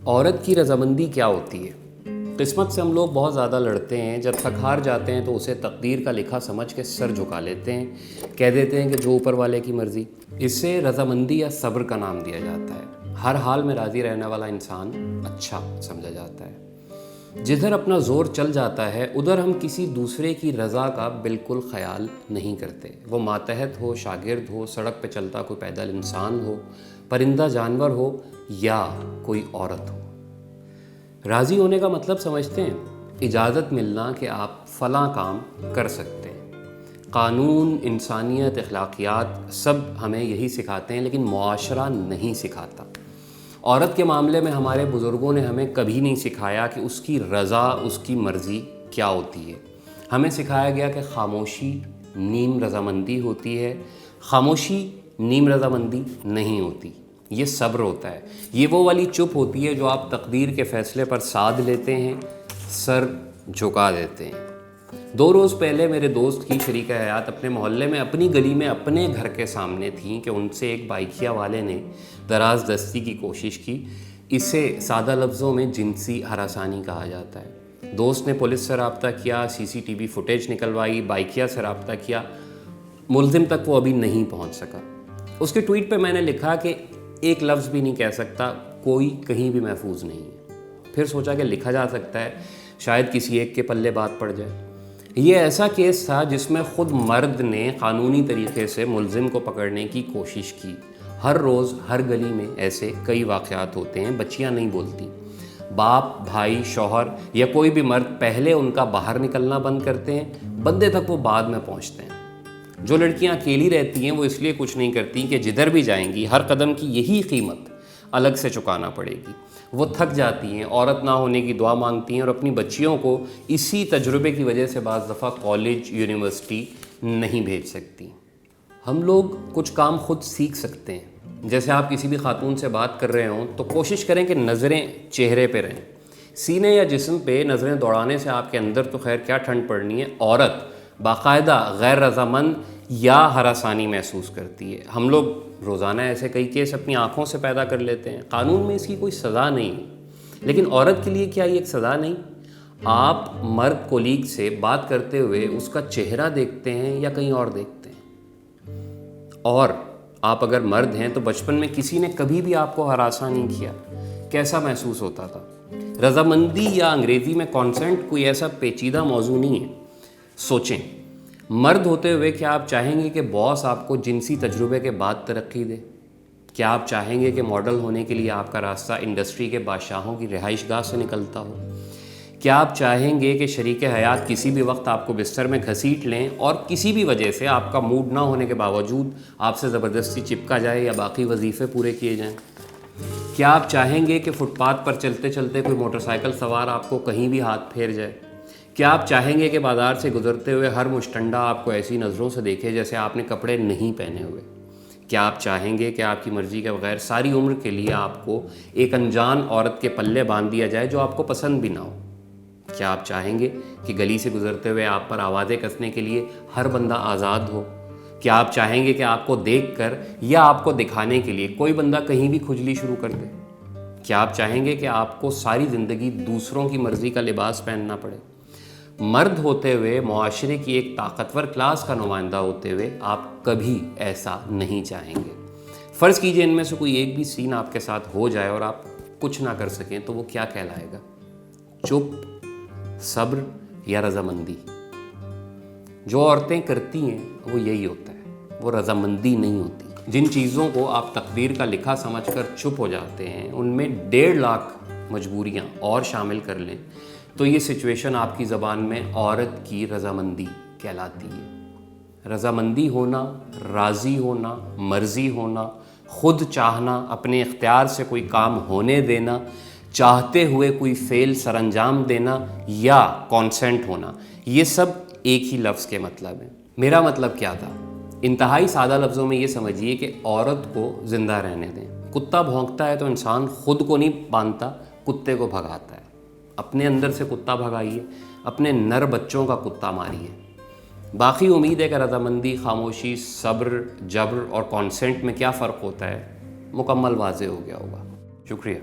عورت کی رضامندی کیا ہوتی ہے؟ قسمت سے ہم لوگ بہت زیادہ لڑتے ہیں، جب تھک ہار جاتے ہیں تو اسے تقدیر کا لکھا سمجھ کے سر جھکا لیتے ہیں، کہہ دیتے ہیں کہ جو اوپر والے کی مرضی۔ اس سے رضامندی یا صبر کا نام دیا جاتا ہے۔ ہر حال میں راضی رہنے والا انسان اچھا سمجھا جاتا ہے۔ جدھر اپنا زور چل جاتا ہے ادھر ہم کسی دوسرے کی رضا کا بالکل خیال نہیں کرتے، وہ ماتحت ہو، شاگرد ہو، سڑک پہ چلتا کوئی پیدل انسان ہو، پرندہ جانور ہو یا کوئی عورت ہو۔ راضی ہونے کا مطلب سمجھتے ہیں؟ اجازت ملنا کہ آپ فلاں کام کر سکتے ہیں۔ قانون، انسانیت، اخلاقیات سب ہمیں یہی سکھاتے ہیں، لیکن معاشرہ نہیں سکھاتا۔ عورت کے معاملے میں ہمارے بزرگوں نے ہمیں کبھی نہیں سکھایا کہ اس کی رضا، اس کی مرضی کیا ہوتی ہے۔ ہمیں سکھایا گیا کہ خاموشی نیم رضامندی ہوتی ہے۔ خاموشی نیم رضامندی نہیں ہوتی، یہ صبر ہوتا ہے۔ یہ وہ والی چپ ہوتی ہے جو آپ تقدیر کے فیصلے پر سادھ لیتے ہیں، سر جھکا دیتے ہیں۔ 2 روز پہلے میرے دوست کی شریک حیات اپنے محلے میں اپنی گلی میں اپنے گھر کے سامنے تھیں کہ ان سے ایک بائکیا والے نے دراز دستی کی کوشش کی۔ اسے سادہ لفظوں میں جنسی ہراسانی کہا جاتا ہے۔ دوست نے پولیس سے رابطہ کیا، CCTV فوٹیج نکلوائی، بائکیا سے رابطہ کیا، ملزم تک وہ ابھی نہیں پہنچ سکا۔ اس کے ٹویٹ پہ میں نے لکھا کہ ایک لفظ بھی نہیں کہہ سکتا، کوئی کہیں بھی محفوظ نہیں ہے۔ پھر سوچا کہ لکھا جا سکتا ہے، شاید کسی ایک کے پلے بات پڑ جائے۔ یہ ایسا کیس تھا جس میں خود مرد نے قانونی طریقے سے ملزم کو پکڑنے کی کوشش کی۔ ہر روز ہر گلی میں ایسے کئی واقعات ہوتے ہیں، بچیاں نہیں بولتی۔ باپ، بھائی، شوہر یا کوئی بھی مرد پہلے ان کا باہر نکلنا بند کرتے ہیں، بندے تک وہ بعد میں پہنچتے ہیں۔ جو لڑکیاں اکیلی رہتی ہیں وہ اس لیے کچھ نہیں کرتی کہ جدھر بھی جائیں گی ہر قدم کی یہی قیمت الگ سے چکانا پڑے گی۔ وہ تھک جاتی ہیں، عورت نہ ہونے کی دعا مانگتی ہیں اور اپنی بچیوں کو اسی تجربے کی وجہ سے بعض دفعہ کالج، یونیورسٹی نہیں بھیج سکتی۔ ہم لوگ کچھ کام خود سیکھ سکتے ہیں۔ جیسے آپ کسی بھی خاتون سے بات کر رہے ہوں تو کوشش کریں کہ نظریں چہرے پہ رہیں۔ سینے یا جسم پہ نظریں دوڑانے سے آپ کے اندر تو خیر کیا ٹھنڈ پڑنی ہے، عورت باقاعدہ غیر رضامند یا ہراسانی محسوس کرتی ہے۔ ہم لوگ روزانہ ایسے کئی کیس اپنی آنکھوں سے پیدا کر لیتے ہیں۔ قانون میں اس کی کوئی سزا نہیں ہے، لیکن عورت کے لیے کیا یہ ایک سزا نہیں؟ آپ مرد کولیگ سے بات کرتے ہوئے اس کا چہرہ دیکھتے ہیں یا کہیں اور دیکھتے ہیں؟ اور آپ اگر مرد ہیں تو بچپن میں کسی نے کبھی بھی آپ کو ہراساں نہیں کیا، کیسا محسوس ہوتا تھا؟ رضامندی یا انگریزی میں کانسنٹ کوئی ایسا پیچیدہ موضوع نہیں ہے۔ سوچیں، مرد ہوتے ہوئے کیا آپ چاہیں گے کہ باس آپ کو جنسی تجربے کے بعد ترقی دے؟ کیا آپ چاہیں گے کہ ماڈل ہونے کے لیے آپ کا راستہ انڈسٹری کے بادشاہوں کی رہائش گاہ سے نکلتا ہو؟ کیا آپ چاہیں گے کہ شریک حیات کسی بھی وقت آپ کو بستر میں گھسیٹ لیں اور کسی بھی وجہ سے آپ کا موڈ نہ ہونے کے باوجود آپ سے زبردستی چپکا جائے یا باقی وظیفے پورے کیے جائیں؟ کیا آپ چاہیں گے کہ فٹ پاتھ پر چلتے چلتے کوئی موٹر سائیکل سوار آپ کو کہیں بھی ہاتھ پھیر جائے؟ کیا آپ چاہیں گے کہ بازار سے گزرتے ہوئے ہر مشٹنڈا آپ کو ایسی نظروں سے دیکھے جیسے آپ نے کپڑے نہیں پہنے ہوئے؟ کیا آپ چاہیں گے کہ آپ کی مرضی کے بغیر ساری عمر کے لیے آپ کو ایک انجان عورت کے پلے باندھ دیا جائے جو آپ کو پسند بھی نہ ہو؟ کیا آپ چاہیں گے کہ گلی سے گزرتے ہوئے آپ پر آوازیں کسنے کے لیے ہر بندہ آزاد ہو؟ کیا آپ چاہیں گے کہ آپ کو دیکھ کر یا آپ کو دکھانے کے لیے کوئی بندہ کہیں بھی کھجلی شروع کر دے؟ کیا آپ چاہیں گے کہ آپ کو ساری زندگی دوسروں کی مرضی کا لباس پہننا پڑے؟ مرد ہوتے ہوئے، معاشرے کی ایک طاقتور کلاس کا نمائندہ ہوتے ہوئے آپ کبھی ایسا نہیں چاہیں گے۔ فرض کیجئے ان میں سے کوئی ایک بھی سین آپ کے ساتھ ہو جائے اور آپ کچھ نہ کر سکیں تو وہ کیا کہلائے گا؟ چپ، صبر یا رضامندی؟ جو عورتیں کرتی ہیں وہ یہی ہوتا ہے، وہ رضامندی نہیں ہوتی۔ جن چیزوں کو آپ تقدیر کا لکھا سمجھ کر چپ ہو جاتے ہیں ان میں 1.5 لاکھ مجبوریاں اور شامل کر لیں تو یہ سچویشن آپ کی زبان میں عورت کی رضامندی کہلاتی ہے۔ رضامندی ہونا، راضی ہونا، مرضی ہونا، خود چاہنا، اپنے اختیار سے کوئی کام ہونے دینا، چاہتے ہوئے کوئی فعل سر انجام دینا یا کانسنٹ ہونا، یہ سب ایک ہی لفظ کے مطلب ہیں۔ میرا مطلب کیا تھا؟ انتہائی سادہ لفظوں میں یہ سمجھیے کہ عورت کو زندہ رہنے دیں۔ کتا بھونکتا ہے تو انسان خود کو نہیں باندھتا، کتے کو بھگاتا ہے۔ اپنے اندر سے کتا بھگائیے، اپنے نر بچوں کا کتا ماریے۔ باقی امید ہے کہ رضامندی، خاموشی، صبر، جبر اور کانسنٹ میں کیا فرق ہوتا ہے مکمل واضح ہو گیا ہوگا۔ شکریہ۔